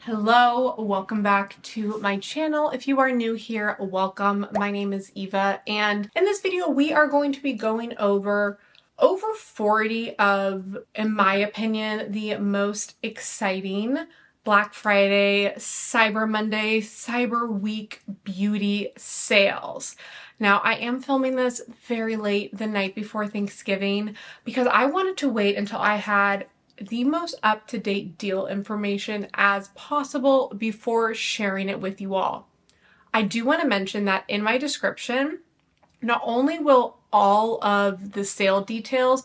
Hello, welcome back to my channel. If you are new here, welcome. My name is Eva, and in this video we are going to be going over 40 of, in my opinion, the most exciting Black Friday, Cyber Monday, Cyber Week beauty sales. Now, I am filming this very late the night before Thanksgiving because I wanted to wait until I had the most up-to-date deal information as possible before sharing it with you all. I do want to mention that in my description, not only will all of the sale details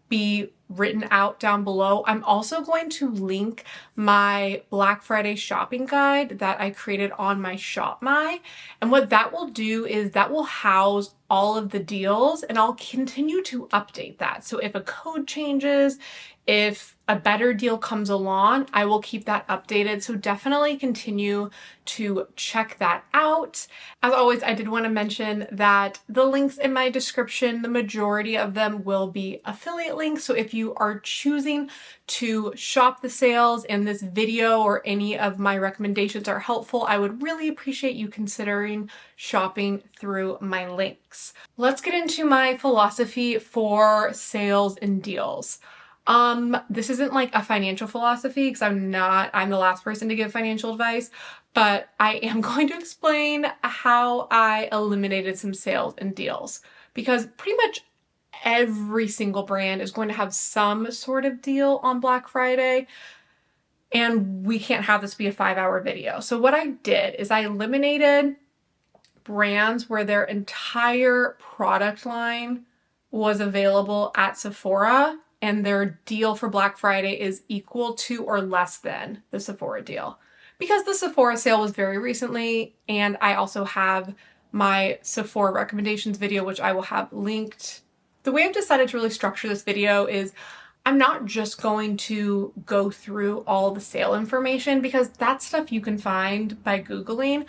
be written out down below, I'm also going to link my Black Friday shopping guide that I created on my Shop My. And what that will do is that will house all of the deals, and I'll continue to update that. So if a code changes, if a better deal comes along, I will keep that updated. So definitely continue to check that out. As always, I did want to mention that the links in my description, the majority of them will be affiliate links. So if you are choosing to shop the sales and this video or any of my recommendations are helpful, I would really appreciate you considering shopping through my links. Let's get into my philosophy for sales and deals. This isn't like a financial philosophy because I'm the last person to give financial advice, but I am going to explain how I eliminated some sales and deals because pretty much every single brand is going to have some sort of deal on Black Friday, and we can't have this be a 5-hour video. So what I did is I eliminated brands where their entire product line was available at Sephora and their deal for Black Friday is equal to or less than the Sephora deal. Because the Sephora sale was very recently, and I also have my Sephora recommendations video, which I will have linked. The way I've decided to really structure this video is I'm not just going to go through all the sale information because that's stuff you can find by Googling.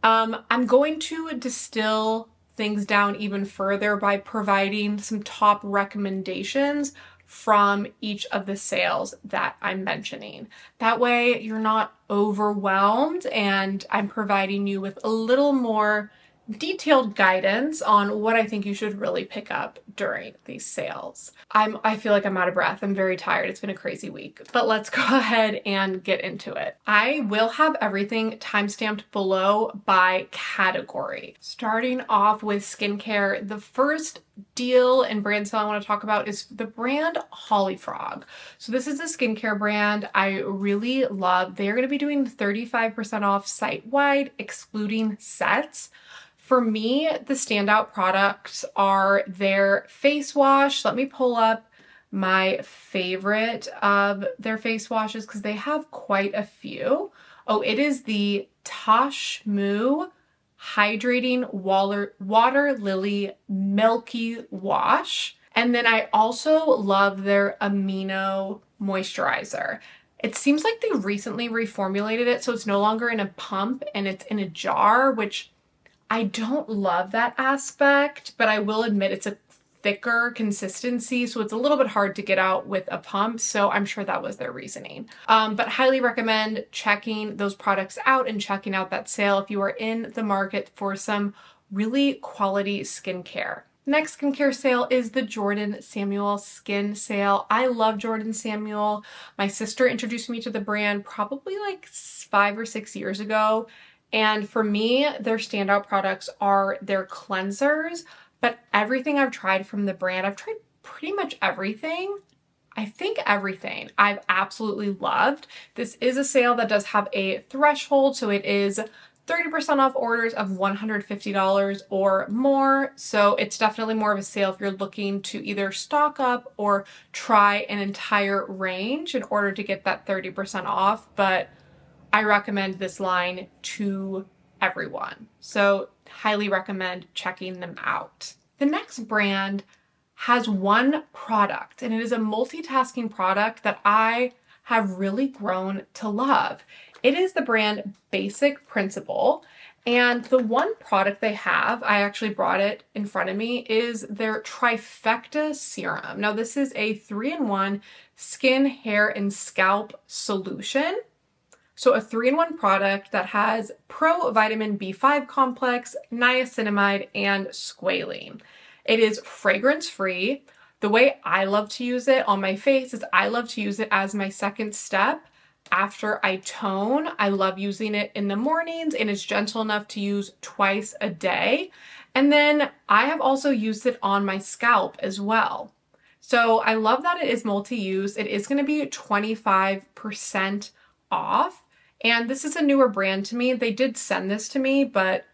I'm going to distill things down even further by providing some top recommendations from each of the sales that I'm mentioning. That way you're not overwhelmed and I'm providing you with a little more detailed guidance on what I think you should really pick up during these sales. I feel like I'm out of breath. I'm very tired. It's been a crazy week, but let's go ahead and get into it. I will have everything timestamped below by category. Starting off with skincare, the first deal and brand sale I want to talk about is the brand Holly Frog. So this is a skincare brand I really love. They're going to be doing 35% off site-wide, excluding sets. For me, the standout products are their face wash. Let me pull up my favorite of their face washes because they have quite a few. Oh, it is the Tosh Moo Hydrating Water Lily Milky Wash. And then I also love their Amino Moisturizer. It seems like they recently reformulated it, so it's no longer in a pump and it's in a jar, which I don't love that aspect, but I will admit it's a thicker consistency, so it's a little bit hard to get out with a pump, so I'm sure that was their reasoning. But highly recommend checking those products out and checking out that sale if you are in the market for some really quality skincare. Next skincare sale is the Jordan Samuel Skin Sale. I love Jordan Samuel. My sister introduced me to the brand probably like 5 or 6 years ago. And for me, their standout products are their cleansers, but everything I've tried from the brand, I've tried pretty much everything. I think everything I've absolutely loved. This is a sale that does have a threshold, so it is 30% off orders of $150 or more. So it's definitely more of a sale if you're looking to either stock up or try an entire range in order to get that 30% off. But I recommend this line to everyone. So highly recommend checking them out. The next brand has one product, and it is a multitasking product that I have really grown to love. It is the brand Basic Principle, and the one product they have, I actually brought it in front of me, is their Trifecta Serum. Now this is a 3-in-1 skin, hair, and scalp solution. So a 3-in-1 product that has pro vitamin B5 complex, niacinamide, and squalene. It is fragrance free. The way I love to use it on my face is I love to use it as my second step after I tone. I love using it in the mornings, and it's gentle enough to use twice a day. And then I have also used it on my scalp as well. So I love that it is multi-use. It is going to be 25% off. And this is a newer brand to me. They did send this to me, but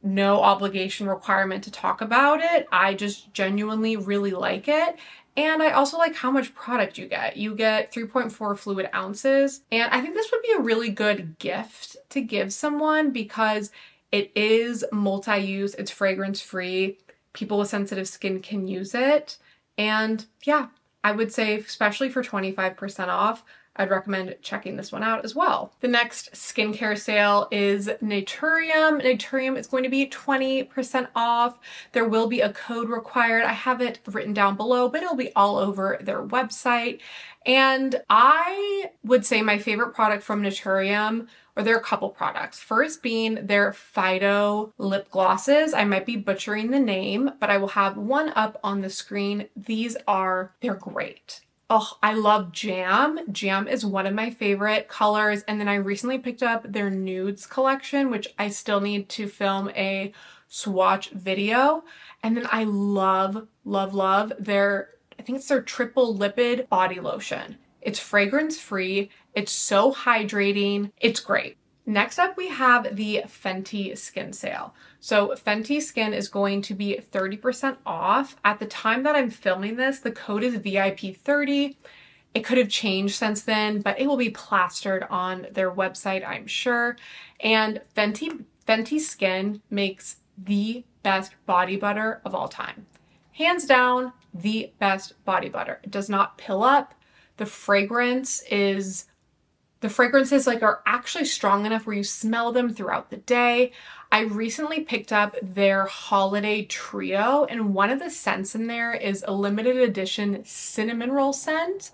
no obligation requirement to talk about it. I just genuinely really like it. And I also like how much product you get. You get 3.4 fluid ounces. And I think this would be a really good gift to give someone because it is multi-use, it's fragrance free. People with sensitive skin can use it. And yeah, I would say, especially for 25% off, I'd recommend checking this one out as well. The next skincare sale is Naturium. Naturium is going to be 20% off. There will be a code required. I have it written down below, but it'll be all over their website. And I would say my favorite product from Naturium, or there are a couple products. First being their Fido lip glosses. I might be butchering the name, but I will have one up on the screen. They're great. Oh, I love Jam. Jam is one of my favorite colors. And then I recently picked up their nudes collection, which I still need to film a swatch video. And then I love, love, love I think it's their triple lipid body lotion. It's fragrance free. It's so hydrating. It's great. Next up, we have the Fenty Skin Sale. So Fenty Skin is going to be 30% off. At the time that I'm filming this, the code is VIP30. It could have changed since then, but it will be plastered on their website, I'm sure. And Fenty Skin makes the best body butter of all time. Hands down, the best body butter. It does not pill up. The fragrances are actually strong enough where you smell them throughout the day. I recently picked up their holiday trio, and one of the scents in there is a limited edition cinnamon roll scent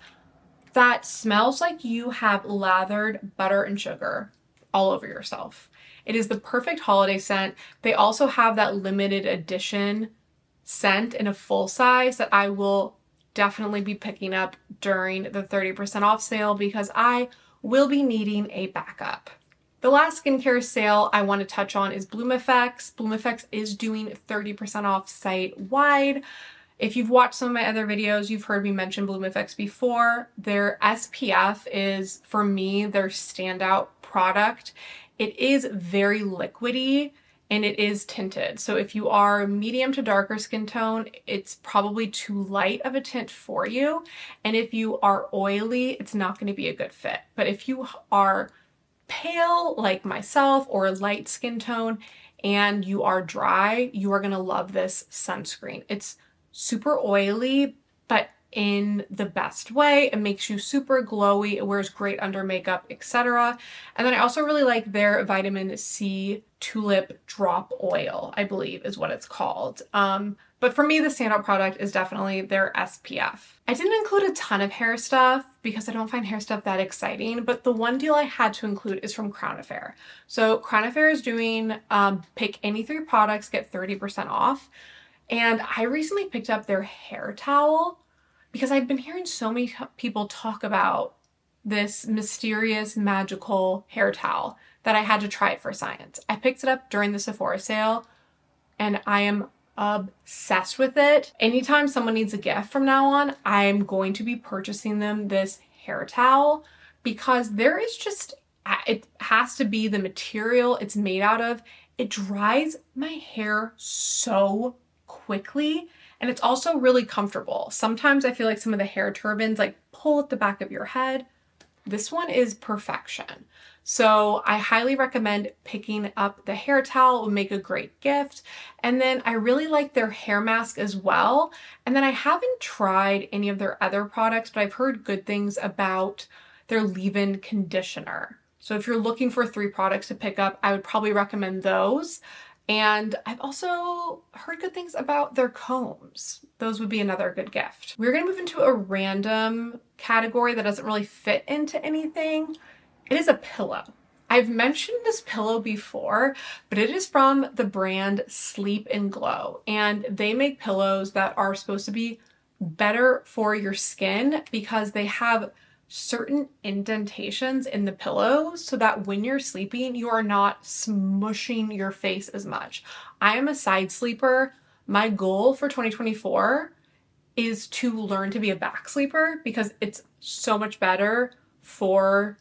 that smells like you have lathered butter and sugar all over yourself. It is the perfect holiday scent. They also have that limited edition scent in a full size that I will definitely be picking up during the 30% off sale because I will be needing a backup. The last skincare sale I want to touch on is Bloomeffects. Bloomeffects is doing 30% off site-wide. If you've watched some of my other videos, you've heard me mention Bloomeffects before. Their SPF is, for me, their standout product. It is very liquidy and it is tinted. So if you are medium to darker skin tone, it's probably too light of a tint for you. And if you are oily, it's not going to be a good fit. But if you are pale like myself or light skin tone and you are dry, you are going to love this sunscreen. It's super oily, but in the best way. It makes you super glowy. It wears great under makeup, etc. And then I also really like their vitamin C tulip drop oil, I believe is what it's called. But for me, the standout product is definitely their SPF. I didn't include a ton of hair stuff because I don't find hair stuff that exciting, but the one deal I had to include is from Crown Affair. So Crown Affair is doing pick any 3 products, get 30% off. And I recently picked up their hair towel because I've been hearing so many people talk about this mysterious, magical hair towel that I had to try it for science. I picked it up during the Sephora sale and I am obsessed with it. Anytime someone needs a gift from now on, I'm going to be purchasing them this hair towel because there is just, it has to be the material it's made out of. It dries my hair so quickly. And it's also really comfortable. Sometimes I feel like some of the hair turbans like pull at the back of your head. This one is perfection. So I highly recommend picking up the hair towel. It would make a great gift. And then I really like their hair mask as well. And then I haven't tried any of their other products, but I've heard good things about their leave-in conditioner. So if you're looking for 3 products to pick up, I would probably recommend those. And I've also heard good things about their combs. Those would be another good gift. We're gonna move into a random category that doesn't really fit into anything. It is a pillow. I've mentioned this pillow before, but it is from the brand Sleep and Glow, and they make pillows that are supposed to be better for your skin because they have certain indentations in the pillows so that when you're sleeping, you are not smushing your face as much. I am a side sleeper. My goal for 2024 is to learn to be a back sleeper because it's so much better for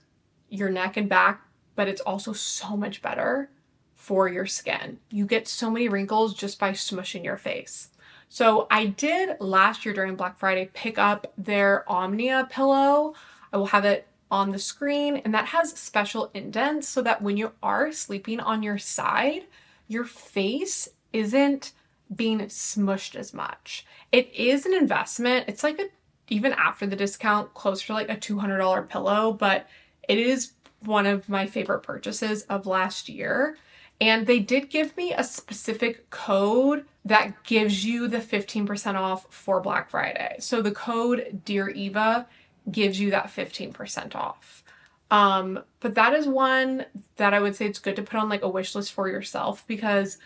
your neck and back, but it's also so much better for your skin. You get so many wrinkles just by smushing your face. So I did last year during Black Friday pick up their Omnia pillow. I will have it on the screen, and that has special indents so that when you are sleeping on your side, your face isn't being smushed as much. It is an investment. It's like even after the discount, closer to like a $200 pillow, but it is one of my favorite purchases of last year. And they did give me a specific code that gives you the 15% off for Black Friday. So the code Dear Eva gives you that 15% off. But that is one that I would say it's good to put on like a wish list for yourself because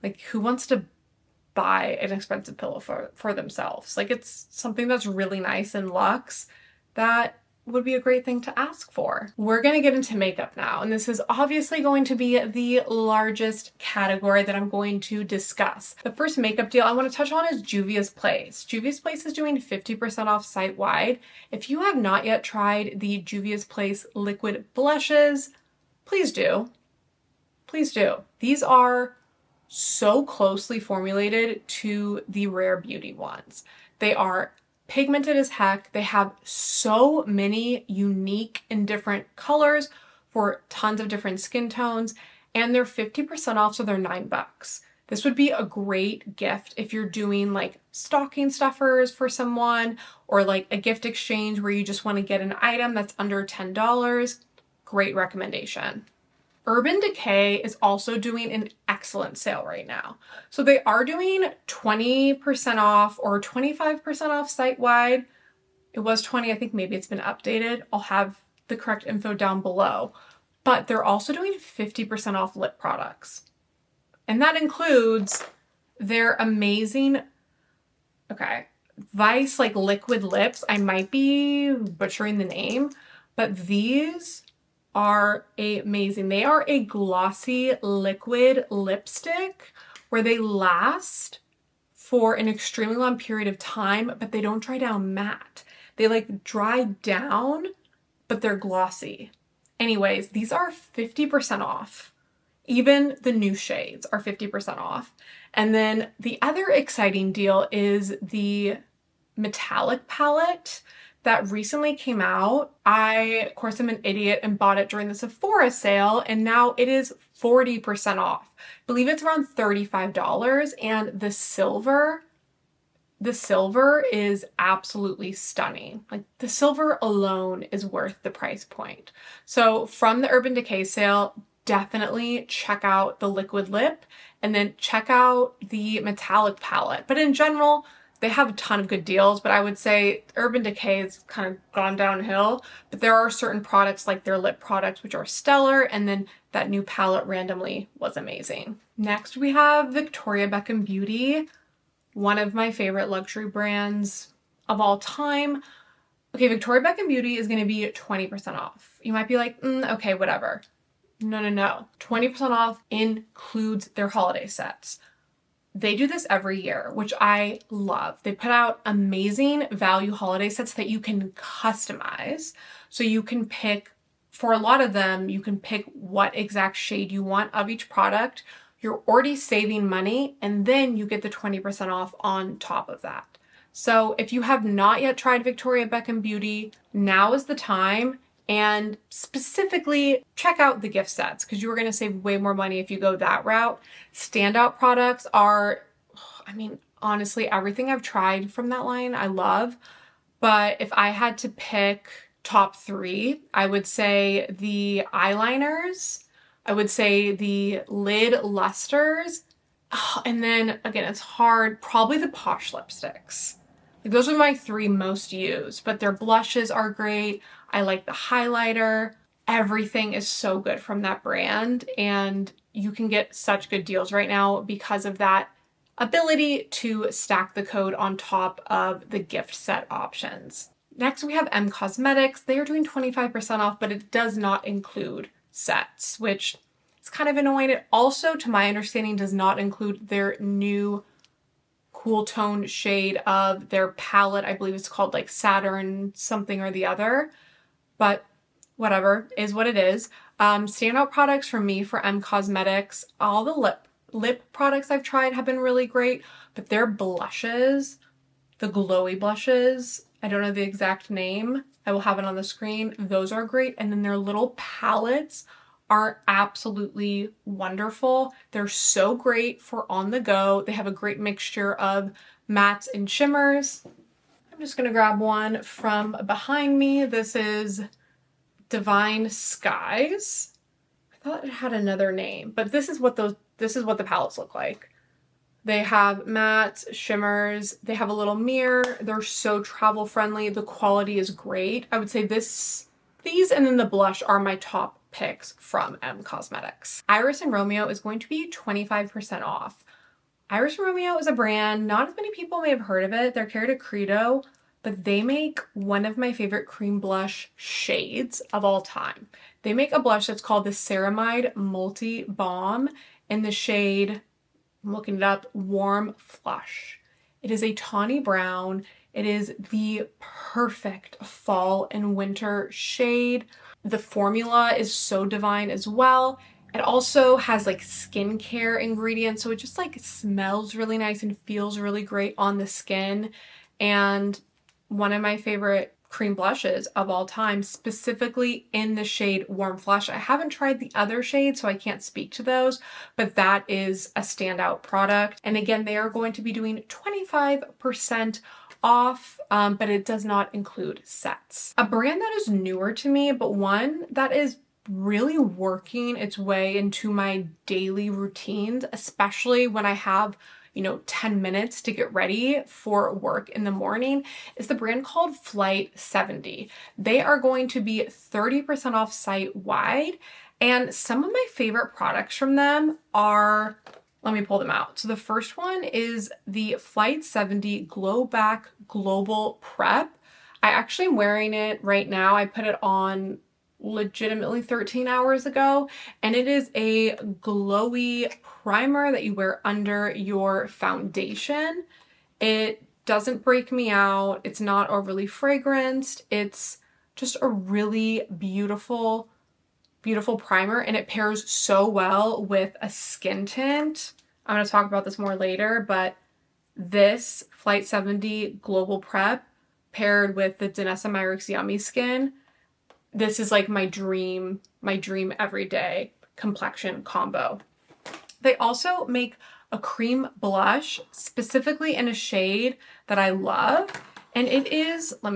like who wants to buy an expensive pillow for themselves? Like it's something that's really nice and luxe that would be a great thing to ask for. We're gonna get into makeup now, and this is obviously going to be the largest category that I'm going to discuss. The first makeup deal I want to touch on is Juvia's Place. Juvia's Place is doing 50% off site-wide. If you have not yet tried the Juvia's Place liquid blushes, please do. Please do. These are so closely formulated to the Rare Beauty ones. They are pigmented as heck. They have so many unique and different colors for tons of different skin tones, and they're 50% off, so they're $9. This would be a great gift if you're doing like stocking stuffers for someone or like a gift exchange where you just want to get an item that's under $10. Great recommendation. Urban Decay is also doing an excellent sale right now. So they are doing 20% off or 25% off site-wide. It was 20, I think maybe it's been updated. I'll have the correct info down below. But they're also doing 50% off lip products. And that includes their amazing, Vice like liquid lips. I might be butchering the name, but these are amazing. They are a glossy liquid lipstick where they last for an extremely long period of time, but they don't dry down matte. They like dry down, but they're glossy. Anyways, these are 50% off. Even the new shades are 50% off. And then the other exciting deal is the metallic palette that recently came out. I, of course, am an idiot and bought it during the Sephora sale, and now it is 40% off. I believe it's around $35, and the silver is absolutely stunning. Like the silver alone is worth the price point. So from the Urban Decay sale, definitely check out the liquid lip and then check out the metallic palette. But in general, they have a ton of good deals, but I would say Urban Decay has kind of gone downhill, but there are certain products like their lip products which are stellar, and then that new palette randomly was amazing. Next we have Victoria Beckham Beauty, one of my favorite luxury brands of all time. Okay, Victoria Beckham Beauty is going to be 20% off. You might be like, okay, whatever. No. 20% off includes their holiday sets. They do this every year, which I love. They put out amazing value holiday sets that you can customize. So you can pick, for a lot of them, you can pick what exact shade you want of each product. You're already saving money, and then you get the 20% off on top of that. So if you have not yet tried Victoria Beckham Beauty, now is the time. And specifically, check out the gift sets because you are going to save way more money if you go that route. Standout products are, honestly, everything I've tried from that line, I love. But if I had to pick top 3, I would say the eyeliners, I would say the lid lusters, and then, again, it's hard, probably the Posh lipsticks. Like, those are my 3 most used, but their blushes are great. I like the highlighter. everything is so good from that brand, and you can get such good deals right now because of that ability to stack the code on top of the gift set options. Next, we have M Cosmetics. They are doing 25% off, but it does not include sets, which is kind of annoying. It also, to my understanding, does not include their new cool tone shade of their palette. I believe it's called like Saturn something or the other, but whatever, is what it is. Standout products for me for M Cosmetics, all the lip products I've tried have been really great, but their blushes, the glowy blushes, I don't know the exact name, I will have it on the screen, those are great. And then their little palettes are absolutely wonderful. They're so great for on the go. They have a great mixture of mattes and shimmers. I'm just gonna grab one from behind me. This is Divine Skies. I thought it had another name, but this is what the palettes look like. They have mattes, shimmers, they have a little mirror. They're so travel friendly. The quality is great. I would say these and then the blush are my top picks from M Cosmetics. Iris and Romeo is going to be 25% off. Iris and Romeo is a brand, not as many people may have heard of it. They're carried at Credo, but they make one of my favorite cream blush shades of all time. They make a blush that's called the Ceramide Multi Balm in the shade, I'm looking it up, Warm Flush. It is a tawny brown. It is the perfect fall and winter shade. The formula is so divine as well. It also has like skincare ingredients, so it just like smells really nice and feels really great on the skin. And one of my favorite cream blushes of all time, specifically in the shade Warm Flush. I haven't tried the other shades, so I can't speak to those, but that is a standout product. And again, they are going to be doing 25% off, but it does not include sets. A brand that is newer to me, but one that is really working its way into my daily routines, especially when I have 10 minutes to get ready for work in the morning, is the brand called Flight 70. They are going to be 30% off site-wide, and some of my favorite products from them are, let me pull them out. So the first one is the Flight 70 Glow Back Global Prep. I actually am wearing it right now. I put it on legitimately 13 hours ago, and it is a glowy primer that you wear under your foundation. It doesn't break me out. It's not overly fragranced. It's just a really beautiful primer, and it pairs so well with a skin tint. I'm going to talk about this more later, but this Flight 70 Global Prep paired with the Danessa Myricks Yummy Skin, this is like my dream everyday complexion combo. They also make a cream blush specifically in a shade that I love, and it is, I'm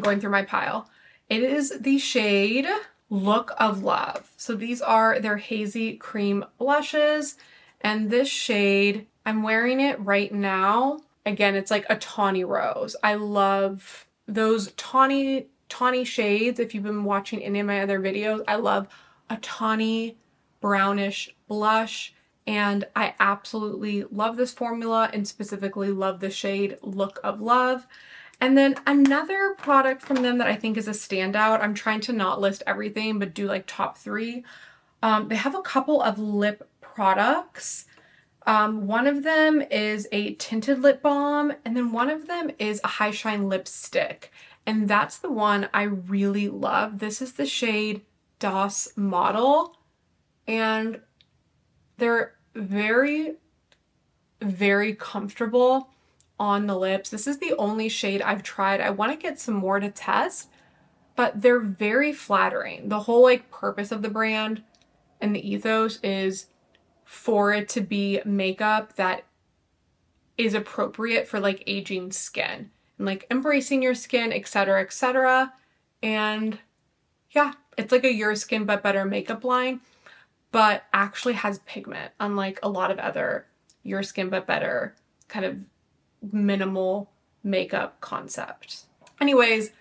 going through my pile. It is the shade Look of Love. So these are their hazy cream blushes, and this shade, I'm wearing it right now. Again, it's like a tawny rose. I love those tawny shades. If you've been watching any of my other videos, I love a tawny brownish blush, and I absolutely love this formula, and specifically love the shade Look of Love. And then another product from them that I think is a standout, I'm trying to not list everything but do like top 3. They have a couple of lip products. One of them is a tinted lip balm, and then one of them is a high shine lipstick. And that's the one I really love. This is the shade Das Model, and they're very, very comfortable on the lips. This is the only shade I've tried. I want to get some more to test, but they're very flattering. The whole like purpose of the brand and the ethos is for it to be makeup that is appropriate for like aging skin and like embracing your skin, etc., etc. And yeah, it's like a Your Skin But Better makeup line, but actually has pigment, unlike a lot of other Your Skin But Better kind of minimal makeup concepts. Anyways,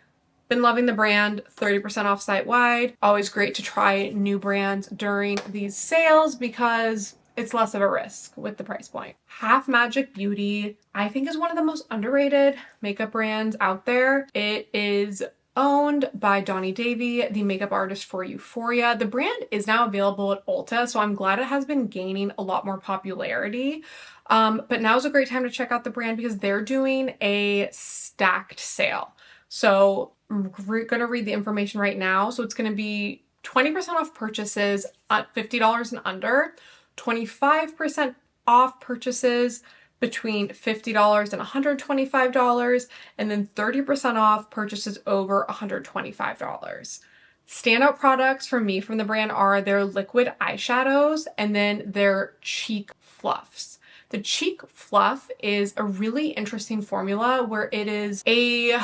Been loving the brand, 30% off site-wide. Always great to try new brands during these sales because it's less of a risk with the price point. Half Magic Beauty, I think, is one of the most underrated makeup brands out there. It is owned by Donnie Davy, the makeup artist for Euphoria. The brand is now available at Ulta, so I'm glad it has been gaining a lot more popularity. But now's a great time to check out the brand because they're doing a stacked sale. So I'm gonna read the information right now. So it's gonna be 20% off purchases at $50 and under, 25% off purchases between $50 and $125, and then 30% off purchases over $125. Standout products for me from the brand are their liquid eyeshadows and then their cheek fluffs. The cheek fluff is a really interesting formula where it is a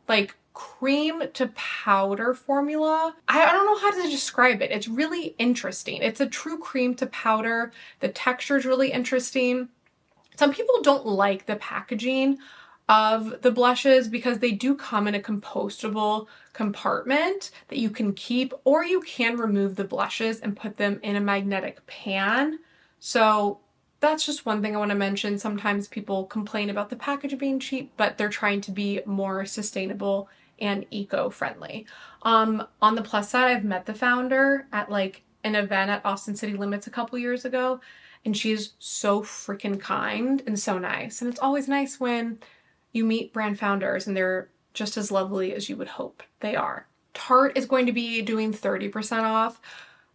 like cream to powder formula. I don't know how to describe it. It's really interesting. It's a true cream to powder. The texture is really interesting. Some people don't like the packaging of the blushes because they do come in a compostable compartment that you can keep, or you can remove the blushes and put them in a magnetic pan. So that's just one thing I want to mention. Sometimes people complain about the package being cheap, but they're trying to be more sustainable and eco-friendly. On the plus side, I've met the founder at like an event at Austin City Limits a couple years ago, and she's so freaking kind and so nice. And it's always nice when you meet brand founders and they're just as lovely as you would hope they are. Tarte is going to be doing 30% off.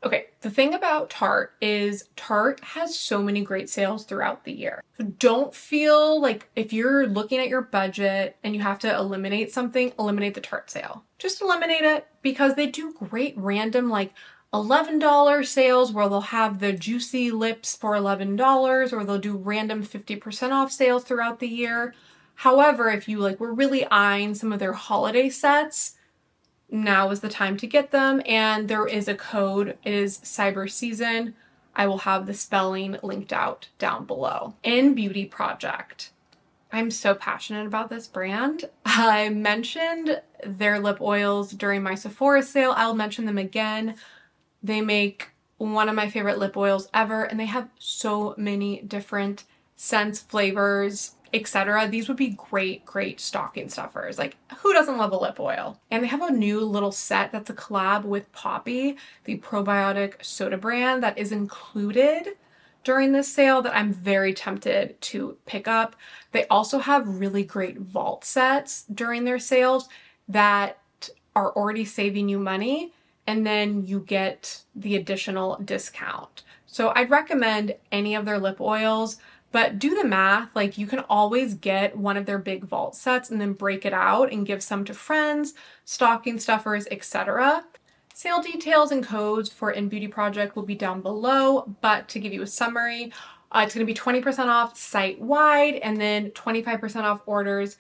Okay, the thing about Tarte is Tarte has so many great sales throughout the year. So don't feel like if you're looking at your budget and you have to eliminate something, eliminate the Tarte sale. Just eliminate it because they do great random like $11 sales where they'll have the juicy lips for $11, or they'll do random 50% off sales throughout the year. However, if you like were really eyeing some of their holiday sets, now is the time to get them, and there is a code. It is Cyber Season. I will have the spelling linked out down below. In Beauty Project, I'm so passionate about this brand. I mentioned their lip oils during my Sephora sale. I'll mention them again. They make one of my favorite lip oils ever, and they have so many different scents, flavors, etc. These would be great stocking stuffers. Like, who doesn't love a lip oil? And they have a new little set that's a collab with Poppy, the probiotic soda brand, that is included during this sale that I'm very tempted to pick up. They also have really great vault sets during their sales that are already saving you money, and then you get the additional discount. So I'd recommend any of their lip oils. But do the math, like you can always get one of their big vault sets and then break it out and give some to friends, stocking stuffers, etc. Sale details and codes for In Beauty Project will be down below, but to give you a summary, it's going to be 20% off site-wide and then 25% off orders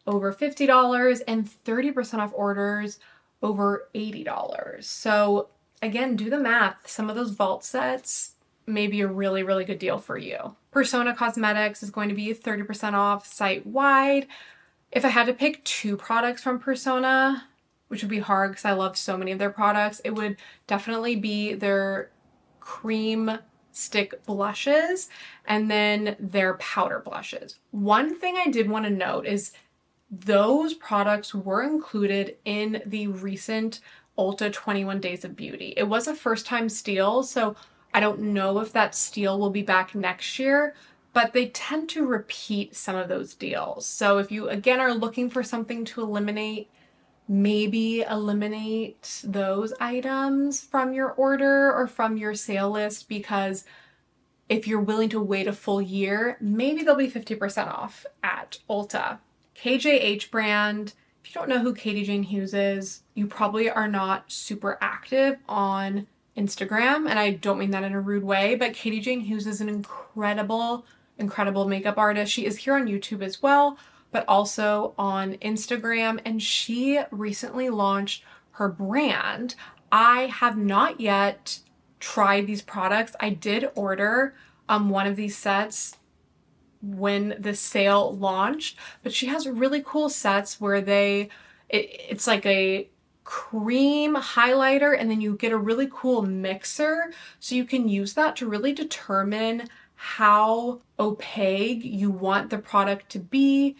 over $50 and 30% off orders over $80. So again, do the math. Some of those vault sets may be a really good deal for you. Persona Cosmetics is going to be 30% off site-wide. If I had to pick two products from Persona, which would be hard because I love so many of their products, it would definitely be their cream stick blushes and then their powder blushes. One thing I did want to note is those products were included in the recent Ulta 21 Days of Beauty. It was a first-time steal, so I don't know if that steal will be back next year, but they tend to repeat some of those deals. So if you, again, are looking for something to eliminate, maybe eliminate those items from your order or from your sale list, because if you're willing to wait a full year, maybe they'll be 50% off at Ulta. KJH brand. If you don't know who Katie Jane Hughes is, you probably are not super active on Instagram, and I don't mean that in a rude way, but Katie Jane Hughes is an incredible makeup artist. She is here on YouTube as well, but also on Instagram, and she recently launched her brand. I have not yet tried these products. I did order one of these sets when the sale launched, but she has really cool sets where they It's like a cream highlighter, and then you get a really cool mixer, so you can use that to really determine how opaque you want the product to be.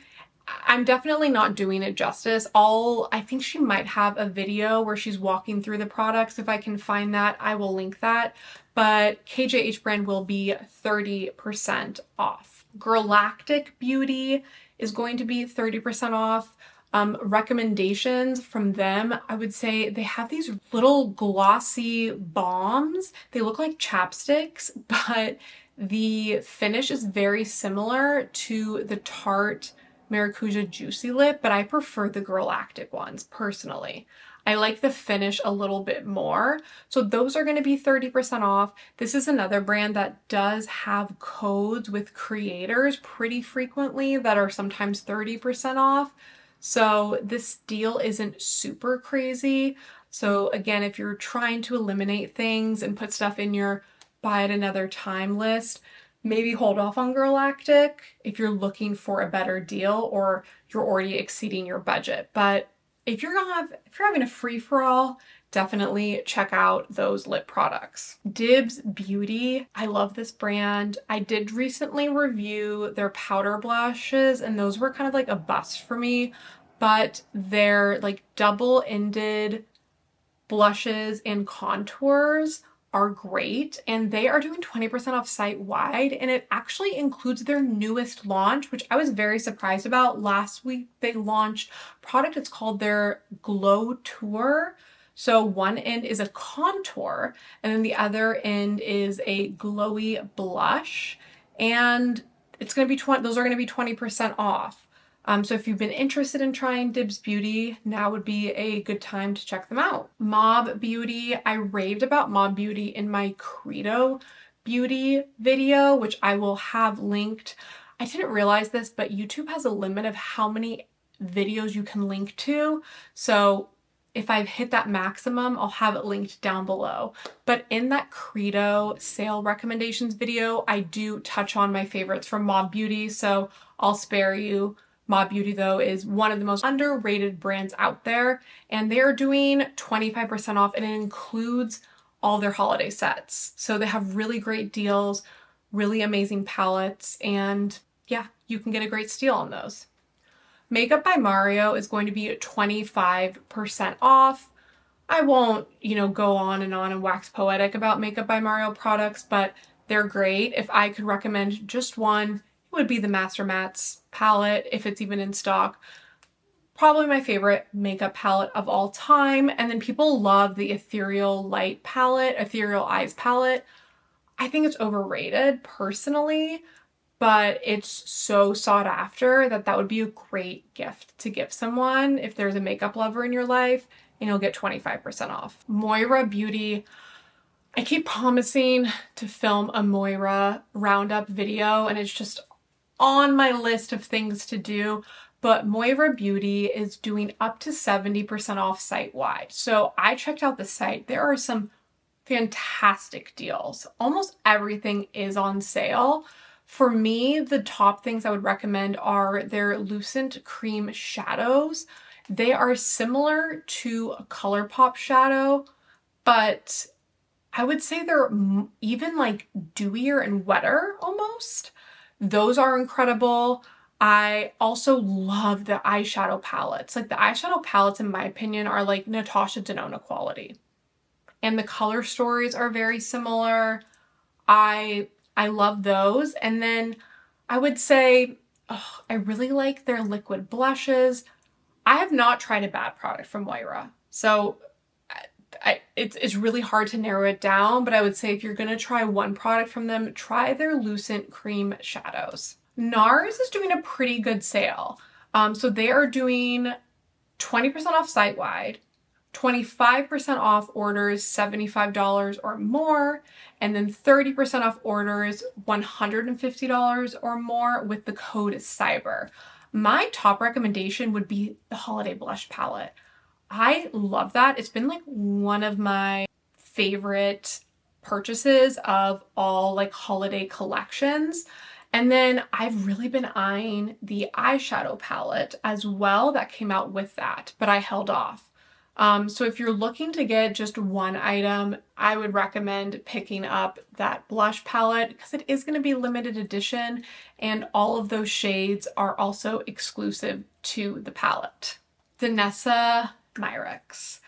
I'm definitely not doing it justice. I think she might have a video where she's walking through the products. If I can find that, I will link that. But KJH brand will be 30% off. Galactic Beauty is going to be 30% off. Recommendations from them, I would say they have these little glossy balms. They look like chapsticks, but the finish is very similar to the Tarte Maracuja Juicy Lip, but I prefer the Galactic ones personally. I like the finish a little bit more. So those are going to be 30% off. This is another brand that does have codes with creators pretty frequently that are sometimes 30% off. So this deal isn't super crazy. So again, if you're trying to eliminate things and put stuff in your buy at another time list, maybe hold off on Galactic if you're looking for a better deal or you're already exceeding your budget. But if you're having a free-for-all, definitely check out those lip products. Dibs Beauty, I love this brand. I did recently review their powder blushes, and those were kind of like a bust for me, but their like double-ended blushes and contours are great, and they are doing 20% off site-wide, and it actually includes their newest launch, which I was very surprised about. Last week they launched a product. It's called their Glow Tour. So one end is a contour, and then the other end is a glowy blush, and it's going to be those are going to be 20% off. So if you've been interested in trying Dibs Beauty, now would be a good time to check them out. Mob Beauty, I raved about Mob Beauty in my Credo Beauty video, which I will have linked. I didn't realize this, but YouTube has a limit of how many videos you can link to. So if I've hit that maximum, I'll have it linked down below. But in that Credo sale recommendations video, I do touch on my favorites from Mob Beauty, so I'll spare you. Mob Beauty, though, is one of the most underrated brands out there, and they are doing 25% off, and it includes all their holiday sets. So they have really great deals, really amazing palettes, and yeah, you can get a great steal on those. Makeup by Mario is going to be 25% off. I won't, go on and wax poetic about Makeup by Mario products, but they're great. If I could recommend just one, would be the Master Mattes palette, if it's even in stock. Probably my favorite makeup palette of all time. And then people love the Ethereal Light palette, Ethereal Eyes palette. I think it's overrated personally, but it's so sought after that would be a great gift to give someone if there's a makeup lover in your life, and you'll get 25% off. Moira Beauty, I keep promising to film a Moira roundup video, and it's just on my list of things to do, but Moira Beauty is doing up to 70% off site-wide. So I checked out the site. There are some fantastic deals. Almost everything is on sale. For me, the top things I would recommend are their Lucent Cream Shadows. They are similar to a ColourPop shadow, but I would say they're even like dewier and wetter almost. Those are incredible. I also love the eyeshadow palettes. Like the eyeshadow palettes, in my opinion, are like Natasha Denona quality. And the color stories are very similar. I love those. And then I would say, I really like their liquid blushes. I have not tried a bad product from Moira. So it's really hard to narrow it down, but I would say if you're going to try one product from them, try their Lucent Cream Shadows. NARS is doing a pretty good sale. So they are doing 20% off site-wide, 25% off orders $75 or more, and then 30% off orders $150 or more with the code CYBER. My top recommendation would be the Holiday Blush Palette. I love that. It's been like one of my favorite purchases of all like holiday collections. And then I've really been eyeing the eyeshadow palette as well that came out with that, but I held off. So if you're looking to get just one item, I would recommend picking up that blush palette because it is going to be limited edition and all of those shades are also exclusive to the palette. Danessa Myricks.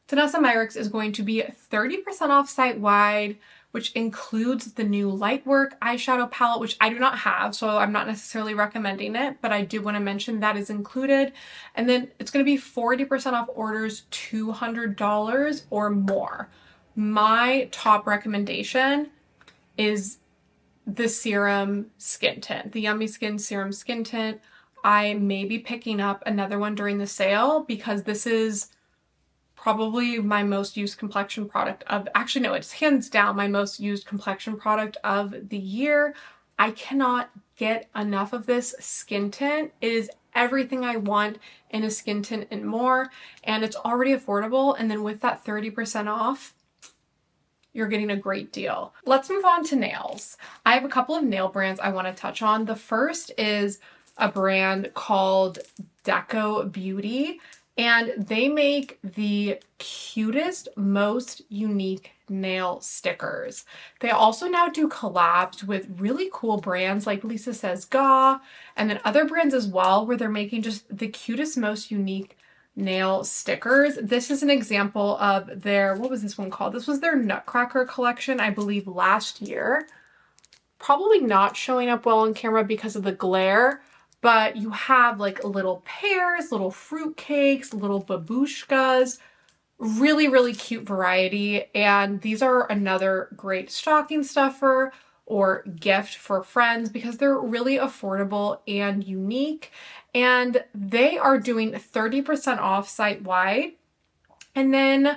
Danessa Myricks is going to be 30% off site-wide, which includes the new Lightwork eyeshadow palette, which I do not have, so I'm not necessarily recommending it, but I do want to mention that is included. And then it's going to be 40% off orders $200 or more. My top recommendation is the serum skin tint, the Yummy Skin Serum Skin Tint. I may be picking up another one during the sale because this is probably my most used complexion product of, actually no, it's hands down my most used complexion product of the year. I cannot get enough of this skin tint. It is everything I want in a skin tint and more, and it's already affordable. And then with that 30% off, you're getting a great deal. Let's move on to nails. I have a couple of nail brands I want to touch on. The first is a brand called Deco Beauty. And they make the cutest, most unique nail stickers. They also now do collabs with really cool brands like Lisa Says Ga, and then other brands as well, where they're making just the cutest, most unique nail stickers. This is an example of their, what was this one called? This was their Nutcracker collection, I believe last year. Probably not showing up well on camera because of the glare, but you have like little pears, little fruit cakes, little babushkas, really, really cute variety. And these are another great stocking stuffer or gift for friends because they're really affordable and unique. And they are doing 30% off site-wide and then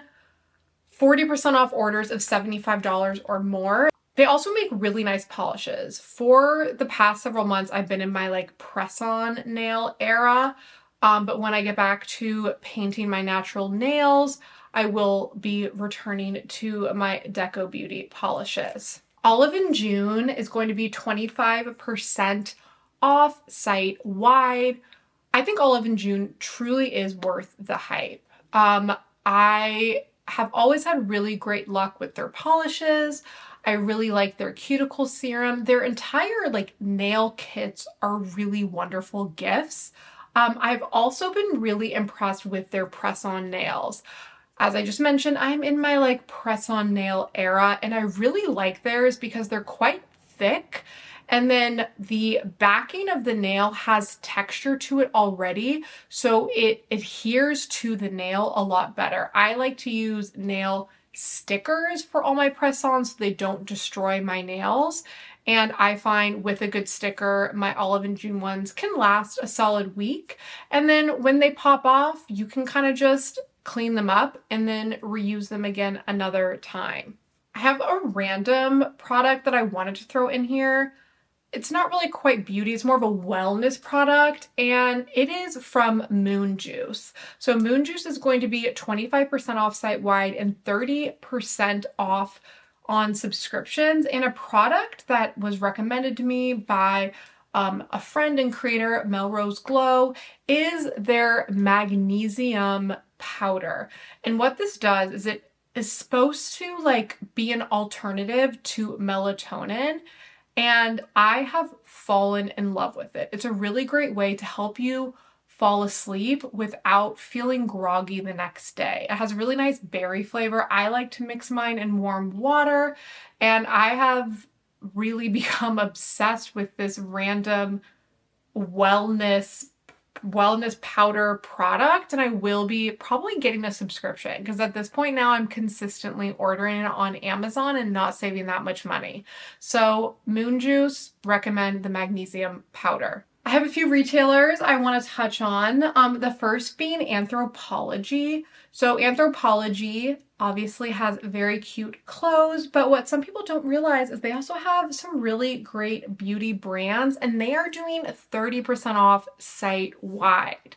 40% off orders of $75 or more. They also make really nice polishes. For the past several months, I've been in my like press-on nail era, but when I get back to painting my natural nails, I will be returning to my Deco Beauty polishes. Olive in June is going to be 25% off site-wide. I think Olive in June truly is worth the hype. I have always had really great luck with their polishes. I really like their cuticle serum. Their entire like nail kits are really wonderful gifts. I've also been really impressed with their press-on nails. As I just mentioned, I'm in my like press-on nail era and I really like theirs because they're quite thick. And then the backing of the nail has texture to it already, so it adheres to the nail a lot better. I like to use nail stickers for all my press-ons so they don't destroy my nails. And I find with a good sticker, my Olive and June ones can last a solid week. And then when they pop off, you can kind of just clean them up and then reuse them again another time. I have a random product that I wanted to throw in here. It's not really quite beauty, it's more of a wellness product, and it is from Moon Juice. So Moon Juice is going to be 25% off site-wide and 30% off on subscriptions, and a product that was recommended to me by a friend and creator, Melrose Glow, is their magnesium powder. And what this does is it is supposed to like be an alternative to melatonin. And I have fallen in love with it. It's a really great way to help you fall asleep without feeling groggy the next day. It has a really nice berry flavor. I like to mix mine in warm water, and I have really become obsessed with this random wellness powder product, and I will be probably getting a subscription because at this point now I'm consistently ordering it on Amazon and not saving that much money. So Moon Juice, recommend the magnesium powder. I have a few retailers I want to touch on. The first being Anthropologie. So Anthropologie obviously has very cute clothes, but what some people don't realize is they also have some really great beauty brands, and they are doing 30% off site-wide.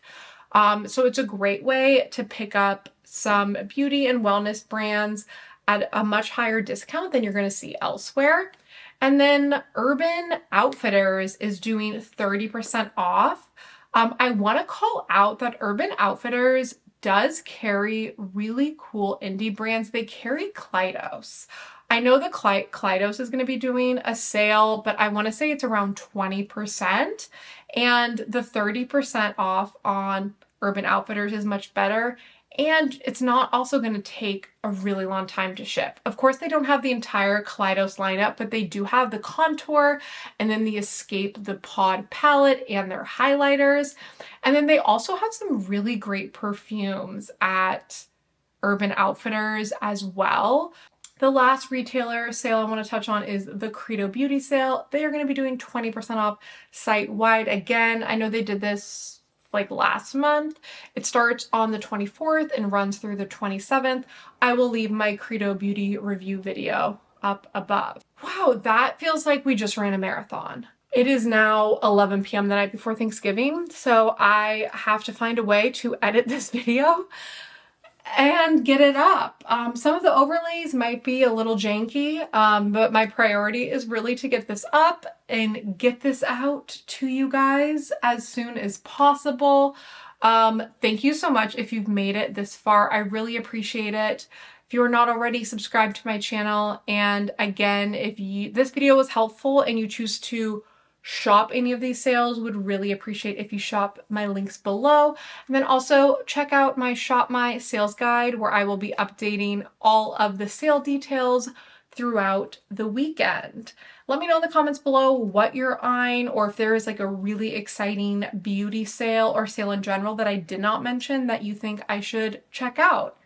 So it's a great way to pick up some beauty and wellness brands at a much higher discount than you're going to see elsewhere. And then Urban Outfitters is doing 30% off. I want to call out that Urban Outfitters does carry really cool indie brands. They carry Kleidos. I know that Kleidos is going to be doing a sale, but I want to say it's around 20%. And the 30% off on Urban Outfitters is much better. And it's not also going to take a really long time to ship. Of course, they don't have the entire Kaleidos lineup, but they do have the Contour and then the Escape the Pod palette and their highlighters. And then they also have some really great perfumes at Urban Outfitters as well. The last retailer sale I want to touch on is the Credo Beauty sale. They are going to be doing 20% off site-wide. Again, I know they did this like last month. It starts on the 24th and runs through the 27th. I will leave my Credo Beauty review video up above. Wow, that feels like we just ran a marathon. It is now 11 p.m. the night before Thanksgiving, so I have to find a way to edit this video and get it up. Some of the overlays might be a little janky, but my priority is really to get this up and get this out to you guys as soon as possible. Thank you so much if you've made it this far. I really appreciate it. If you are not already subscribed to my channel, and again, if this video was helpful and you choose to shop any of these sales, would really appreciate if you shop my links below. And then also check out my Shop My Sales Guide, where I will be updating all of the sale details throughout the weekend. Let me know in the comments below what you're eyeing, or if there is like a really exciting beauty sale or sale in general that I did not mention that you think I should check out.